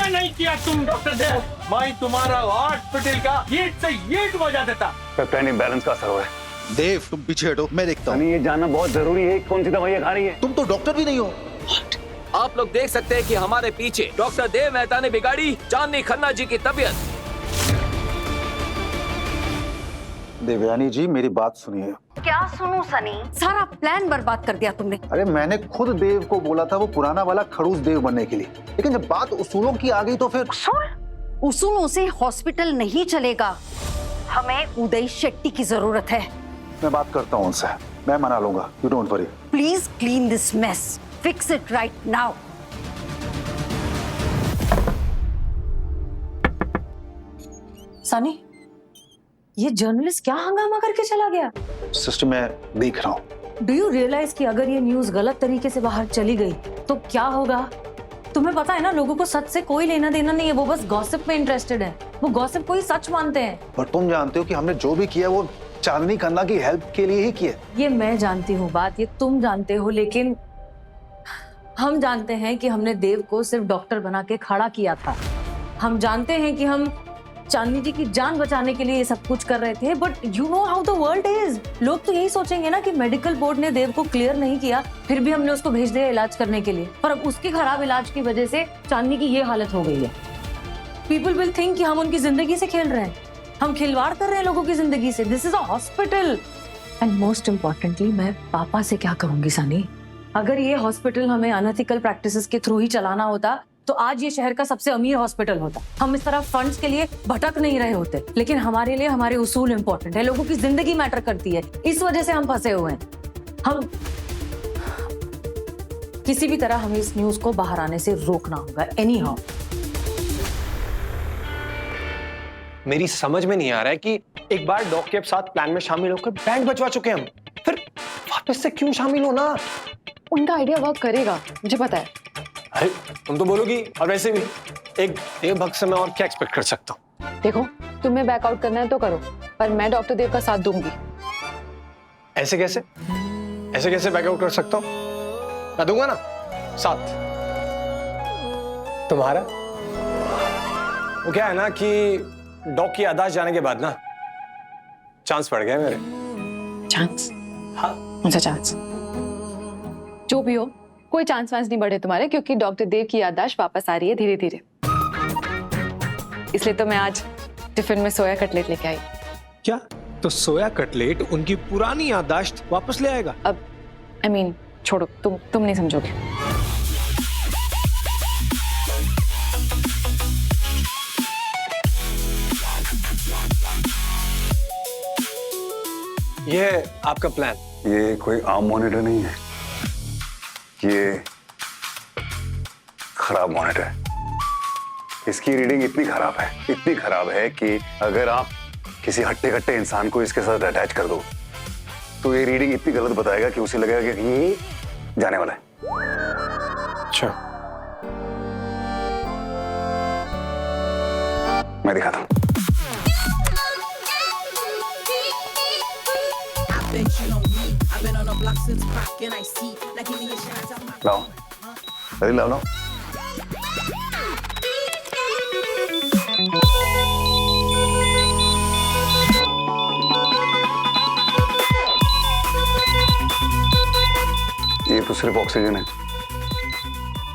नहीं किया तुम डॉक्टर देव? मैं तुम्हारा हॉस्पिटल का ईंट से ईंट बजा देता। पेप्टाइड बैलेंस का असर हो रहा है। देव तुम पीछे हटो, मैं देखता हूँ। ये जानना बहुत जरूरी है कौन सी दवाइयाँ खा रही है। तुम तो डॉक्टर भी नहीं हो। आप लोग देख सकते हैं कि हमारे पीछे डॉक्टर देव मेहता ने बिगाड़ी चांदनी खन्ना जी की तबीयत। देवयानी जी मेरी बात सुनिए। क्या सुनूं सनी? सारा प्लान बर्बाद कर दिया तुमने। अरे मैंने खुद देव को बोला था वो पुराना वाला खड़ूस देव बनने के लिए, लेकिन जब बात उसूलों की आ गई तो फिर उसूलों से हॉस्पिटल नहीं चलेगा। हमें उदय शेट्टी की जरूरत है। मैं बात करता हूँ उनसे, मैं मना लूंगा। You don't worry. Please clean this mess, fix it right now. Sunny, ये जर्नलिस्ट क्या हंगामा करके चला गया? सिस्टर मैं देख रहा हूँ। डू यू रियलाइज कि अगर ये न्यूज गलत तरीके से बाहर चली गई तो क्या होगा? तुम्हें पता है ना, लोगों को सच से कोई लेना देना नहीं है, वो बस गॉसिप में इंटरेस्टेड है। वो गॉसिप को ही सच मानते हैं। पर तुम जानते हो कि हमने जो भी किया वो चांदनी खन्ना की हेल्प के लिए ही किया। ये मैं जानती हूँ बात, ये तुम जानते हो, लेकिन हम जानते हैं कि हमने देव को सिर्फ डॉक्टर बना के खड़ा किया था। हम जानते हैं कि हम चांदनी जी की जान बचाने के लिए ये सब कुछ कर रहे थे, but you know how the world is. लोग तो यही सोचेंगे ना कि मेडिकल बोर्ड ने देव को क्लियर नहीं किया, फिर भी हमने उसको भेज दिया इलाज करने के लिए, पर अब उसके खराब इलाज की वजह से चांदनी की ये हालत हो गई है। पीपल विल थिंक कि हम उनकी जिंदगी से खेल रहे हैं, हम खिलवाड़ कर रहे हैं लोगों की जिंदगी से। This is a hospital and most importantly मैं पापा से क्या कहूंगी सनी? अगर ये हॉस्पिटल हमें अनएथिकल प्रैक्टिसेस के थ्रू ही चलाना होता तो आज ये शहर का सबसे अमीर हॉस्पिटल होता। हम इस तरह फंड्स के लिए भटक नहीं रहे होते, लेकिन हमारे लिए हमारे उसूल इंपॉर्टेंट है, लोगों की जिंदगी मैटर करती है। इस वजह से हम फंसे हुए हैं। हम किसी भी तरह हमें इस न्यूज को बाहर आने से रोकना होगा, एनी हाउ। मेरी समझ में नहीं आ रहा है कि एक बार डॉग के साथ प्लान में शामिल होकर बैंक बचवा चुके हम, फिर वापस से क्यों शामिल होना? उनका आइडिया वर्क करेगा, मुझे पता है। अरे तुम तो बोलोगी, और वैसे भी एक देवभक्त से मैं और क्या एक्सपेक्ट कर सकता हूँ? देखो, तुम्हें बैकआउट करना है तो करो, पर मैं डॉक्टर देव का साथ दूंगी। ऐसे कैसे बैकआउट कर सकता हूँ? मैं दूंगा ना साथ तुम्हारा। वो क्या है ना कि डॉग की याददाश्त जाने के बाद ना चांस पड़ गए मेरे। चांस? हाँ, मुझे चांस जो भी हो, कोई चांस वांस नहीं बढ़े तुम्हारे, क्योंकि डॉक्टर देव की याददाश्त वापस आ रही है धीरे धीरे। इसलिए तो मैं आज टिफिन में सोया कटलेट लेके आई। क्या? तो सोया कटलेट उनकी पुरानी याददाश्त वापस ले आएगा? अब I mean, छोड़ो, तुम नहीं समझोगे। ये है आपका प्लान? ये कोई आम मॉनिटर नहीं है, ये खराब मॉनिटर है। इसकी रीडिंग इतनी खराब है कि अगर आप किसी हट्टे कट्टे इंसान को इसके साथ अटैच कर दो तो ये रीडिंग इतनी गलत बताएगा कि उसे लगेगा कि ये जाने वाला है। अच्छा, मैं दिखाता हूँ। लाओ, अरे लाओ। ये तो सिर्फ ऑक्सीजन है,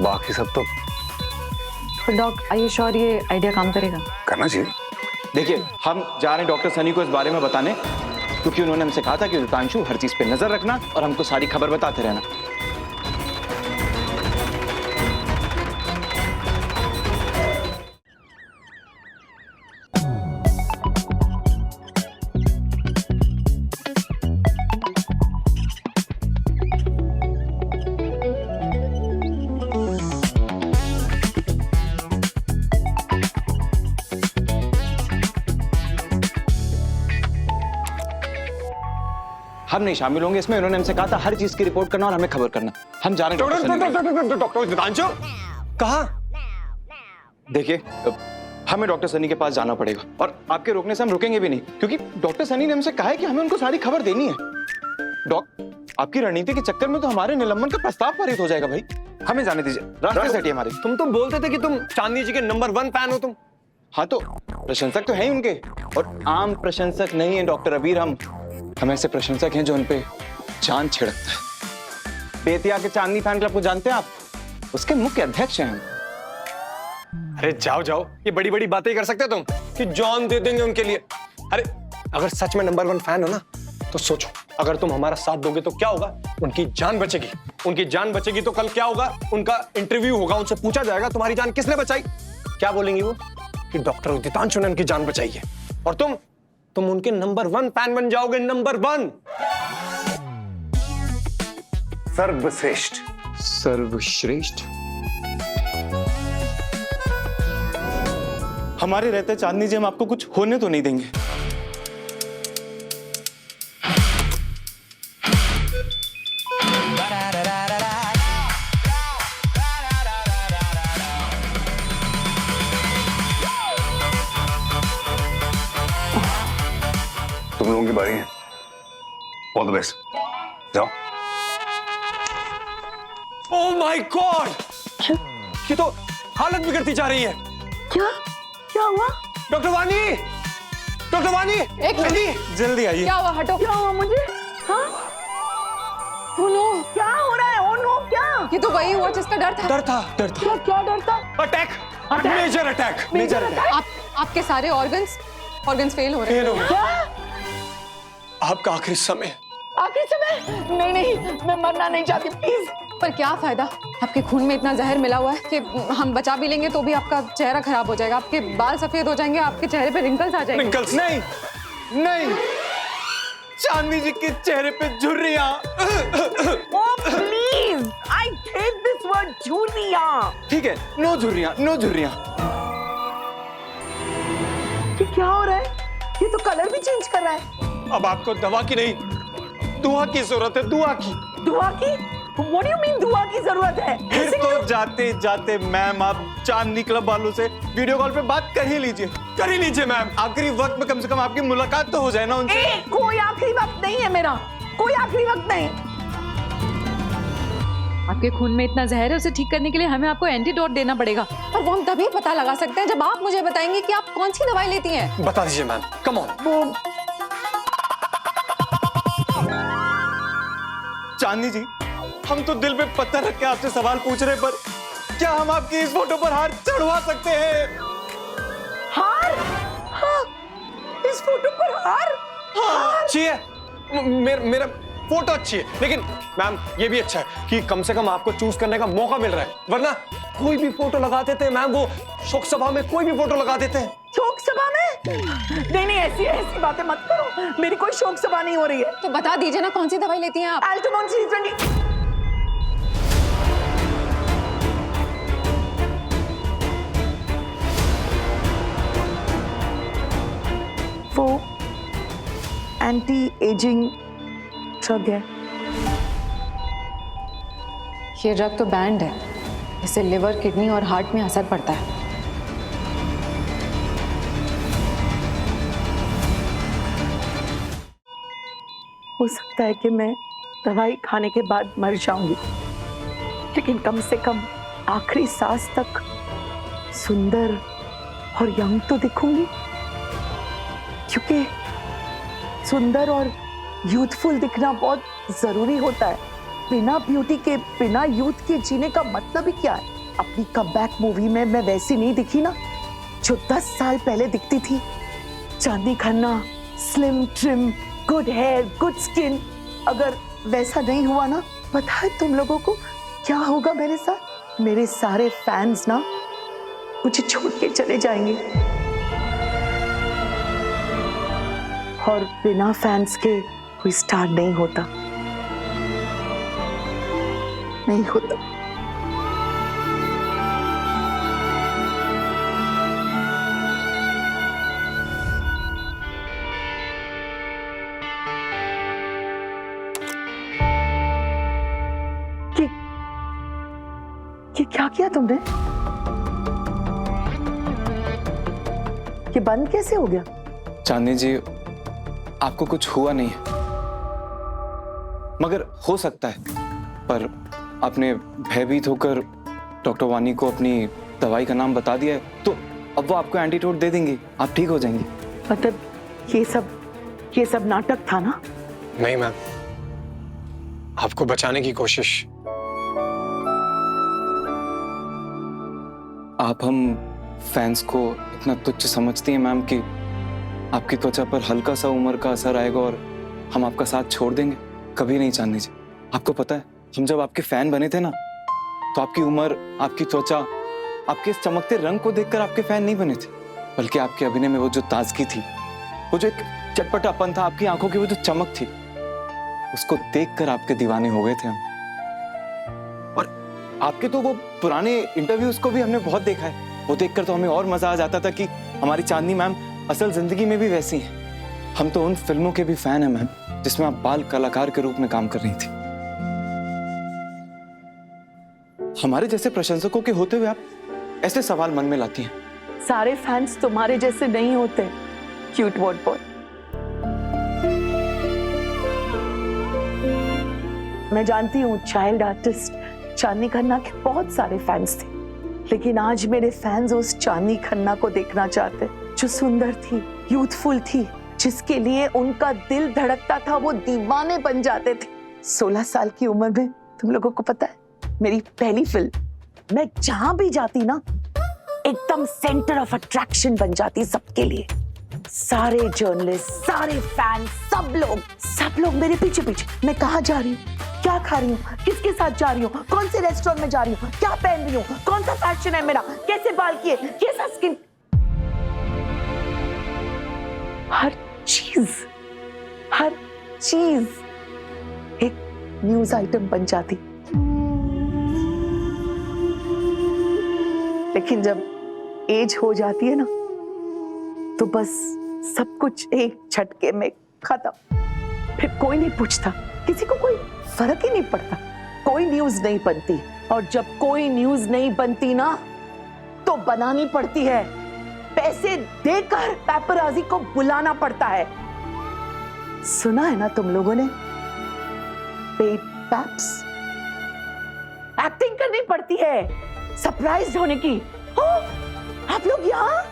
बाकी सब तो। डॉक, आर यू श्योर ये आइडिया काम करेगा? करना चाहिए। देखिए, हम जा रहे हैं डॉक्टर सनी को इस बारे में बताने, क्योंकि उन्होंने हमसे कहा था कि रुतांशु हर चीज पे नजर रखना और हमको सारी खबर बताते रहना। हम नहीं शामिल होंगे इसमें। उन्होंने हमसे कहा था हर चीज की रिपोर्ट करना और हमें खबर करना। हम जा रहे हैं डॉक्टर रुतांशु कहाँ? देखिए, हमें डॉक्टर सनी के पास जाना पड़ेगा और आपके रोकने से हम रुकेंगे भी नहीं, क्योंकि डॉक्टर सनी ने हमसे कहा है कि हमें उनको सारी खबर देनी है। डॉक, आपकी रणनीति के चक्कर में तो हमारे निलंबन का प्रस्ताव पारित हो जाएगा भाई। हमें जाने दीजिए, रास्ते से हटिए हमारे। तुम तो बोलते थे कि तुम चांदनी जी के नंबर 1 फैन हो तुम। हाँ तो प्रशंसक तो है ही उनके, और आम प्रशंसक नहीं है डॉक्टर अबीर। हम ऐसे प्रशंसक हैं जो उनपे जान छिड़कता है। बेतिया के चांदनी फैन क्लब को जानते हैं आप? उसके मुख्य अध्यक्ष हैं हम। अरे जाओ जाओ, ये बड़ी बड़ी बातें कर सकते हो तुम कि जॉन दे देंगे उनके लिए। अरे अगर सच में नंबर 1 फैन हो ना तो सोचो, अगर तुम हमारा साथ दोगे तो क्या होगा? उनकी जान बचेगी। उनकी जान बचेगी तो कल क्या होगा? उनका इंटरव्यू होगा, उनसे पूछा जाएगा तुम्हारी जान किसने बचाई। क्या बोलेंगी वो? कि डॉक्टर उदितांशु ने उनकी जान बचाई है। और तुम उनके नंबर 1 फैन बन जाओगे, नंबर 1। सर्वश्रेष्ठ। सर्वश्रेष्ठ। हमारे रहते चांदनी जी हम आपको कुछ होने तो नहीं देंगे। तुम लोगों की बारी है। All the best. जाओ। ओह माय गॉड, ये तो हालत बिगड़ती जा रही है। क्या हुआ? डॉक्टर वानी, डॉक्टर वानी, एक मिनट, जल्दी आइए। क्या हुआ? हटो। क्या हुआ मुझे? हाँ? Oh no, क्या हो रहा है? Oh no, क्या? ये तो वही हुआ जिसका डर था। डर था। क्या डर था? Attack, major attack. Major attack. आपके सारे ऑर्गन्स फेल हो रहे फेल हो हैं। गए। आपका आखिरी समय। आखिरी समय? नहीं, मैं मरना नहीं चाहती, प्लीज। पर क्या फायदा? आपके खून में इतना जहर मिला हुआ है कि हम बचा भी लेंगे तो भी आपका चेहरा खराब हो जाएगा, आपके बाल सफेद हो जाएंगे, आपके चेहरे पे रिंकल्स आ जाएंगे। रिंकल्स नहीं नहीं, चांदनी जी के चेहरे पे झुर्रियां। Please, I hate this word झुर्रियां। ठीक है, नो झुर्रियां, नो झुर्रियां। ये क्या हो रहा है? ये तो कलर भी चेंज कर रहा है। अब आपको दवा की नहीं, दुआ की जरूरत है। दुआ की। दुआ की? What do you mean दुआ की जरूरत है? फिर तो जाते जाते मैम आप चांदनी क्लब वालों से वीडियो कॉल पे बात कर ही लीजिए। कर ही लीजिए मैम। आखिरी वक्त में कम से कम आपकी मुलाकात तो हो जाए ना उनसे। कोई आखिरी वक्त नहीं है मेरा, कोई आखिरी वक्त नहीं। आपके खून में इतना जहर है, उसे ठीक करने के लिए हमें आपको एंटीडोट देना पड़ेगा। और वो हम तभी पता लगा सकते हैं जब आप मुझे बताएंगे कि आप कौन सी दवाई लेती हैं। बता दीजिए मैम, कम ऑन। चांदनी जी, हम तो दिल पे पत्थर रख के आपसे सवाल पूछ रहे, पर क्या हम आपकी इस फोटो पर हार चढ़वा सकते हैं? हार? हाँ, इस फोटो पर हार? अच्छी है, मेरा फोटो अच्छी है, लेकिन मैम ये भी अच्छा है कि कम से कम आपको चूज करने का मौका मिल रहा है। वरना कोई भी फोटो लगा देते हैं मैम, वो शोक सभा में कोई भी फोटो लगा देते हैं। शोक सभा में? नहीं, ऐसी बातें मत करो। मेरी कोई शोक सभा नहीं हो रही है। तो बता दीजिए ना, कौन सी दवाई लेती हैं आप? अल्टोमोन C20। वो एंटी एजिंग ड्रग है। ये ड्रग तो बैंड है, इससे लिवर, किडनी और हार्ट में असर पड़ता है। हो सकता है कि मैं दवाई खाने के बाद मर जाऊंगी, लेकिन कम से कम आखिरी सांस तक सुंदर और यंग तो दिखूंगी, क्योंकि सुंदर और यूथफुल दिखना बहुत जरूरी होता है। बिना ब्यूटी के, बिना यूथ के जीने का मतलब ही क्या है? अपनी कमबैक मूवी में मैं वैसी नहीं दिखी ना जो 10 साल पहले दिखती थी। Chandni Khanna, slim trim, good hair, good skin. अगर वैसा नहीं हुआ ना, पता है तुम लोगों को क्या होगा मेरे साथ? मेरे सारे फैंस ना मुझे छोड़ के चले जाएंगे, और बिना फैंस के कोई स्टार नहीं होता, नहीं होता। ये क्या किया तुमने? ये बंद कैसे हो गया? चांदनी जी, आपको कुछ हुआ नहीं है, मगर हो सकता है, पर आपने भयभीत होकर डॉक्टर वानी को अपनी दवाई का नाम बता दिया है, तो अब वो आपको एंटीडोट दे देंगे, आप ठीक हो जाएंगे। मतलब ये सब नाटक था ना? नहीं मैम, आपको बचाने की कोशिश। आप हम फैंस को इतना तुच्छ समझती हैं मैम कि आपकी त्वचा पर हल्का सा उम्र का असर आएगा और हम आपका साथ छोड़ देंगे? कभी नहीं चांदनी जी। आपको पता है, हम जब आपके फैन बने थे ना, तो आपकी उम्र, आपकी त्वचा, आपके इस चमकते रंग को देखकर आपके फैन नहीं बने थे, बल्कि आपके अभिनय में वो जो ताजगी थी, वो जो एक चटपटापन था, आपकी आंखों की वो जो चमक थी, उसको देखकर आपके दीवाने हो गए थे हम। और आपके तो वो पुराने इंटरव्यूज को भी हमने बहुत देखा है, वो देखकर तो हमें और मजा आ जाता था कि हमारी चांदनी मैम असल जिंदगी में भी वैसी हैं। हम तो उन फिल्मों के भी फैन हैं मैम, जिसमें आप बाल कलाकार के रूप में काम कर रही थी। हमारे जैसे प्रशंसकों के होते हुए आप ऐसे सवाल मन में लाती हैं। सारे फैंस तुम्हारे जैसे नहीं होते, क्यूट वर्ड बॉय। मैं जानती हूँ चाइल्ड आर्टिस्ट चांदनी खन्ना के बहुत सारे फैंस थे, लेकिन आज मेरे फैंस उस चांदनी खन्ना को देखना चाहते जो सुंदर थी, यूथफुल थी, जिसके लिए उनका दिल धड़कता था, वो दीवाने बन जाते थे। 16 साल की उम्र में, तुम लोगों को पता है, मेरी पहली फिल्म, मैं जहां भी जाती ना, एकदम सेंटर ऑफ अट्रैक्शन बन जाती सबके लिए। सारे जर्नलिस्ट, सारे फैन, सब लोग मेरे पीछे पीछे। मैं कहाँ जा रही हूँ, क्या खा रही हूँ, किसके साथ जा रही हूँ, कौन से रेस्टोरेंट में जा रही हूँ, क्या पहन रही हूँ, कौन सा फैशन है मेरा, कैसे बाल किए, कैसा स्किन, हर चीज एक न्यूज आइटम बन जाती। लेकिन जब एज हो जाती है ना, तो बस सब कुछ एक झटके में खत्म। फिर कोई नहीं पूछता, किसी को कोई फर्क ही नहीं पड़ता, कोई न्यूज नहीं बनती। और जब कोई न्यूज नहीं बनती ना, तो बनानी पड़ती है, पैसे देकर पैपराजी को बुलाना पड़ता है। सुना है ना तुम लोगों ने, पेड पैप्स, एक्टिंग करनी पड़ती है सरप्राइज होने की। हो, आप लोग यहाँ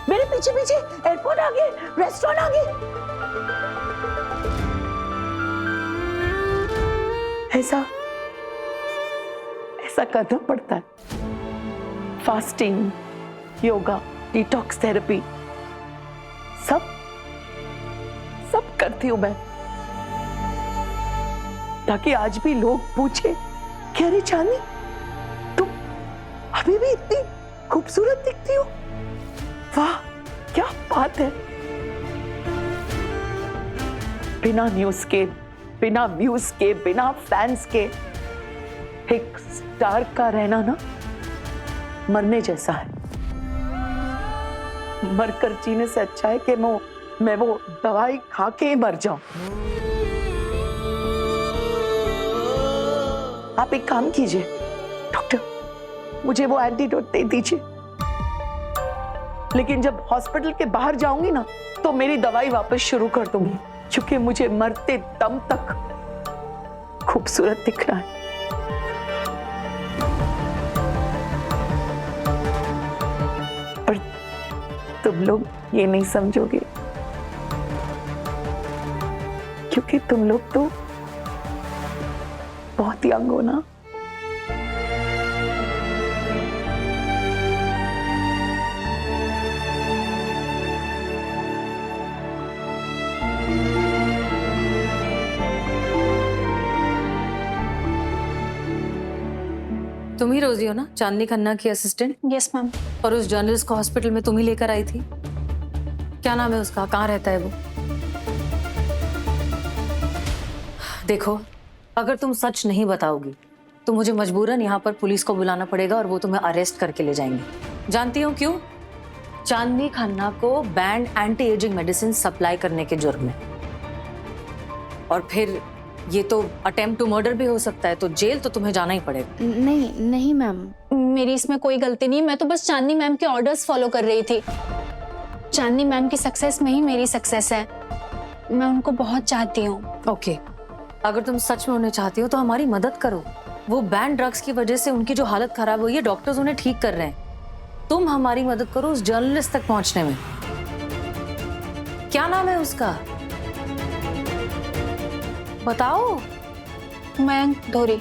मेरे पीछे पीछे, एयरपोर्ट आ गए, रेस्टोरेंट आ गए, ऐसा करना पड़ता है। फास्टिंग, योगा, डिटॉक्स थेरेपी, सब करती हूं मैं, ताकि आज भी लोग पूछे कि अरे चांदनी, तुम अभी भी इतनी खूबसूरत दिखती हो, वाह क्या बात है। बिना न्यूज के, बिना व्यूज के, बिना फैंस के एक स्टार का रहना ना मरने जैसा है। मरकर जीने से अच्छा है कि मैं वो दवाई खा के ही मर जाऊं। आप एक काम कीजिए डॉक्टर, मुझे वो एंटीडोट दे दीजिए, लेकिन जब हॉस्पिटल के बाहर जाऊंगी ना, तो मेरी दवाई वापस शुरू कर दूंगी, क्योंकि मुझे मरते दम तक खूबसूरत दिखना है। पर तुम लोग ये नहीं समझोगे, क्योंकि तुम लोग तो बहुत यंग हो ना। तुम ही रोजी हो ना, चांदनी खन्ना की असिस्टेंट? Yes ma'am. और उस जर्नलिस्ट को हॉस्पिटल में तुम ही लेकर आई थी? क्या नाम है उसका, कहाँ रहता है वो? देखो, अगर तुम सच नहीं बताओगी तो मुझे मजबूरन यहाँ पर पुलिस को बुलाना पड़ेगा और वो तुम्हें अरेस्ट करके ले जाएंगे। जानती हो क्यों? चांदनी खन्ना को band anti ageing medicine supply करने के जुर्म में। और फिर ये तो अटेम्प्ट टू मर्डर भी हो सकता है, तो जेल तो तुम्हें जाना ही पड़ेगा। नहीं मैम, मेरी इसमें कोई गलती नहीं। मैं तो बस चांदनी मैम के ऑर्डर्स फॉलो कर रही थी। चांदनी मैम की सक्सेस में ही मेरी सक्सेस है। मैं उनको बहुत चाहती हूँ। ओके, अगर तुम सच में उन्हें चाहती हो तो हमारी मदद करो। वो बैन ड्रग्स की वजह से उनकी जो हालत खराब हुई है, डॉक्टर्स उन्हें ठीक कर रहे हैं। तुम हमारी मदद करो उस जर्नलिस्ट तक पहुंचने में। क्या नाम है उसका, बताओ। मयंक धोरी।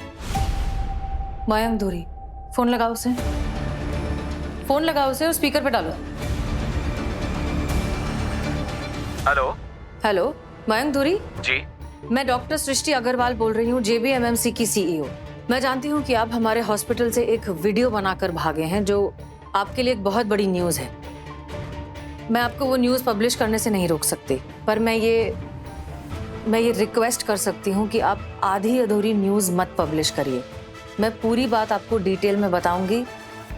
मयंक धोरी, फोन लगाओ उसे, फोन लगाओ उसे और स्पीकर पे डालो। हेलो। हेलो, मयंक धोरी जी। मैं डॉक्टर सृष्टि अग्रवाल बोल रही हूँ, JBMMC की CEO। मैं जानती हूँ कि आप हमारे हॉस्पिटल से एक वीडियो बनाकर भागे हैं जो आपके लिए एक बहुत बड़ी न्यूज़ है। मैं आपको वो न्यूज़ पब्लिश करने से नहीं रोक सकती, पर मैं ये रिक्वेस्ट कर सकती हूँ कि आप आधी अधूरी न्यूज़ मत पब्लिश करिए। मैं पूरी बात आपको डिटेल में बताऊंगी।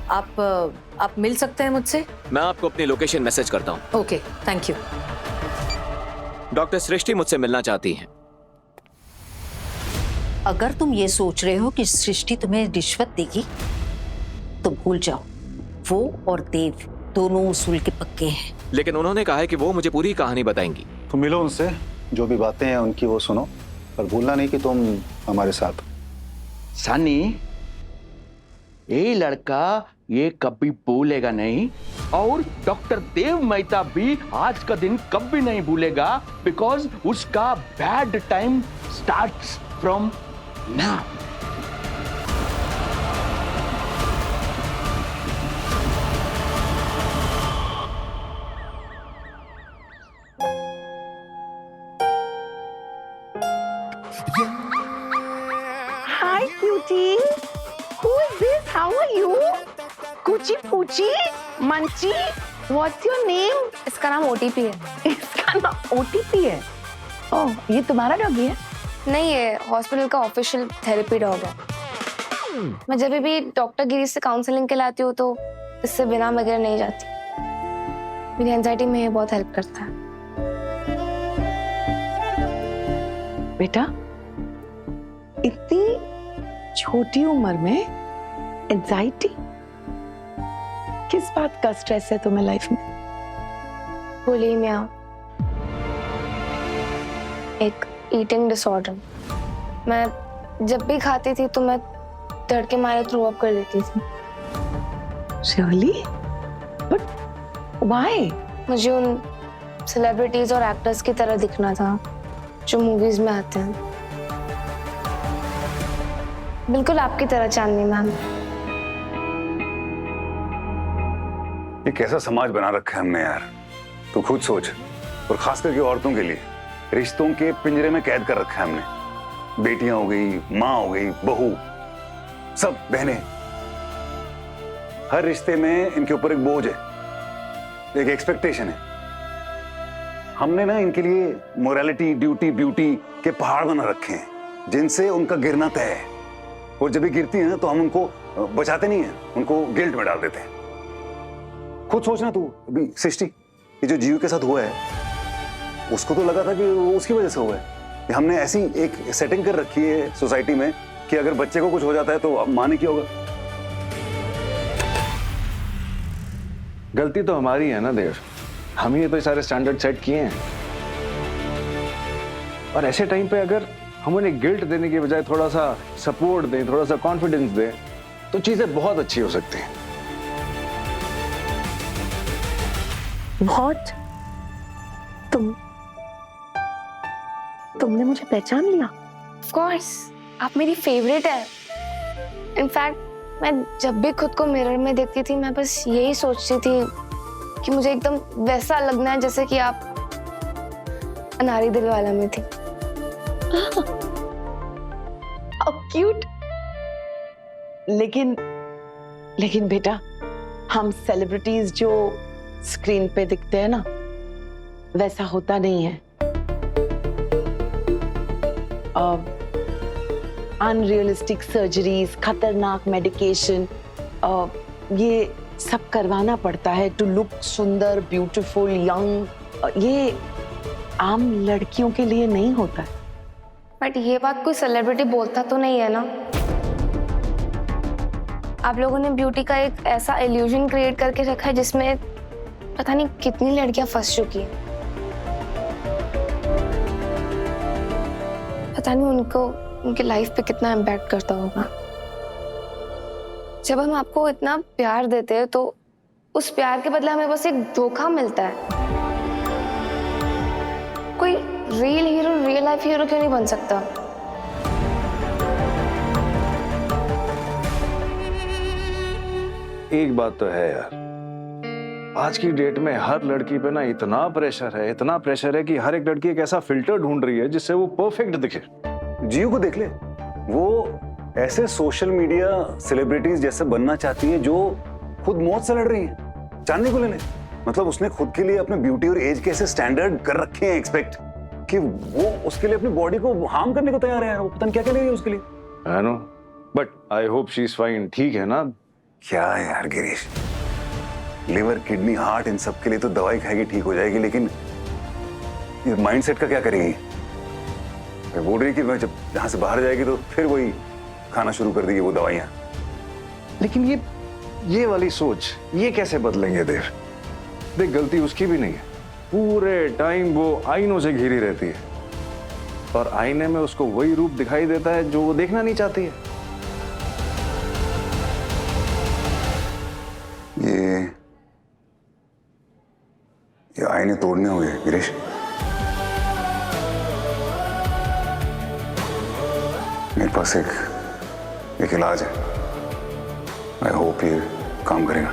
आप मिल सकते हैं मुझसे? मैं आपको अपनी लोकेशन मैसेज करता हूँ। Okay, thank you. डॉक्टर सृष्टि मुझसे मिलना चाहती हैं। अगर तुम ये सोच रहे हो कि सृष्टि तुम्हें रिश्वत देगी तो भूल जाओ, वो और देव दोनों उसूल के पक्के हैं। लेकिन उन्होंने कहा है कि वो मुझे पूरी कहानी बताएंगी। तुम मिलो उनसे, जो भी बातें हैं उनकी वो सुनो, पर भूलना नहीं कि तुम हमारे साथ। सनी, ये लड़का ये कभी भूलेगा नहीं, और डॉक्टर देव मेहता भी आज का दिन कभी नहीं भूलेगा, बिकॉज उसका bad time starts from now. Hi, cutie. Who is this? How are you? Kuchi Puchi, Manchi. What's your name? इसका नाम OTP है। इसका नाम OTP है। ओह, ये तुम्हारा डॉगी है? नहीं, ये हॉस्पिटल का ऑफिशियल थेरेपी डॉग है। मैं जब भी डॉक्टर गिरी से काउंसलिंग के लाती हूँ तो इससे बिना वगैरह नहीं जाती। मेरी एंजाइटी में ये बहुत हेल्प करता है। बेटा, इतनी छोटी उम्र में एंजाइटी? किस बात का स्ट्रेस है तुम्हें लाइफ में? बुलिमिया, एक ईटिंग डिसऑर्डर। मैं जब भी खाती थी तो मैं डर के मारे थ्रो अप कर देती थी। Really? But why? मुझे उन सेलिब्रिटीज और एक्टर्स की तरह दिखना था जो मूवीज में आते हैं, बिल्कुल आपकी तरह चांदनी मैम। ये कैसा समाज बना रखा है हमने यार, तू खुद सोच। और खास करके औरतों के लिए रिश्तों के पिंजरे में कैद कर रखा है हमने। बेटियां हो गई, माँ हो गई, बहू, सब बहनें, हर रिश्ते में इनके ऊपर एक बोझ है, एक एक्सपेक्टेशन है। हमने ना इनके लिए मोरालिटी, ड्यूटी, ब्यूटी के पहाड़ बना रखे हैं जिनसे उनका गिरना तय है। और जब भी गिरती है ना तो हम उनको बचाते नहीं हैं, उनको गिल्ट में डाल देते हैं। खुद सोचना तू, अभी सृष्टि ये जो जीव के साथ हुआ है, उसको तो लगा था कि वो उसकी वजह से हुआ है। कि हमने ऐसी एक सेटिंग कर रखी है सोसाइटी में कि अगर बच्चे को कुछ हो जाता है तो माँ ने क्या होगा। गलती तो हमारी है ना देव, हम ही तो सारे स्टैंडर्ड सेट किए हैं। और ऐसे टाइम पे अगर हम उन्हें गिल्ट देने के बजाय थोड़ा सा सपोर्ट दें, थोड़ा सा कॉन्फिडेंस दें, तो चीजें बहुत अच्छी हो सकती हैं। बहुत? तुमने मुझे पहचान लिया? Of course, आप मेरी फेवरेट है। इनफैक्ट मैं जब भी खुद को मिरर में देखती थी, मैं बस यही सोचती थी कि मुझे एकदम वैसा लगना है जैसे कि आप अनारी दिल वाला में थी। How cute! लेकिन बेटा, हम सेलिब्रिटीज जो स्क्रीन पे दिखते हैं ना, वैसा होता नहीं है। अनरियलिस्टिक सर्जरीज, खतरनाक मेडिकेशन, ये सब करवाना पड़ता है टू लुक सुंदर, ब्यूटीफुल, यंग। ये आम लड़कियों के लिए नहीं होता है। बट ये बात कोई सेलिब्रिटी बोलता तो नहीं है ना। आप लोगों ने ब्यूटी का एक ऐसा इल्यूजन क्रिएट करके रखा है जिसमें पता नहीं कितनी लड़कियां फंस चुकी हैं। पता नहीं उनको उनकी लाइफ पे कितना इम्पैक्ट करता होगा। जब हम आपको इतना प्यार देते हैं तो उस प्यार के बदले हमें बस एक धोखा मिलता है। कोई real hero real life hero क्यों नहीं बन सकता? एक बात तो है यार, आज की डेट में हर लड़की पे ना इतना प्रेशर है कि हर एक लड़की एक ऐसा फिल्टर ढूंढ रही है जिससे वो परफेक्ट दिखे। जियो को देख ले, वो ऐसे सोशल मीडिया सेलिब्रिटीज जैसे बनना चाहती है जो खुद मौत से लड़ रही है। चांदनी को ले ले, मतलब उसने खुद के लिए अपने ब्यूटी और एज के ऐसे स्टैंडर्ड कर रखे हैं एक्सपेक्ट कि वो उसके लिए अपनी बॉडी को हार्म करने को तैयार है। वो पता नहीं क्या क्या ले रही है उसके लिए। I know, but I hope she is fine. ठीक है ना? क्या है यार Girish, liver kidney heart in सब के लिए तो दवाई खाएगी ठीक हो जाएगी, लेकिन ये माइंडसेट का क्या करेगी? मैं बोल रही कि मैं जब यहाँ से बाहर जाएगी तो फिर वही खाना शुरू कर देगी वो दवाइयाँ। लेकिन ये वाली सोच ये कैसे बदलेंगे देव? देख, गलती उसकी भी नहीं है। पूरे टाइम वो आईनों से घिरी रहती है और आईने में उसको वही रूप दिखाई देता है जो वो देखना नहीं चाहती है। ये आईने तोड़ने होंगे गिरीश। मेरे पास एक इलाज है। आई होप ये काम करेगा।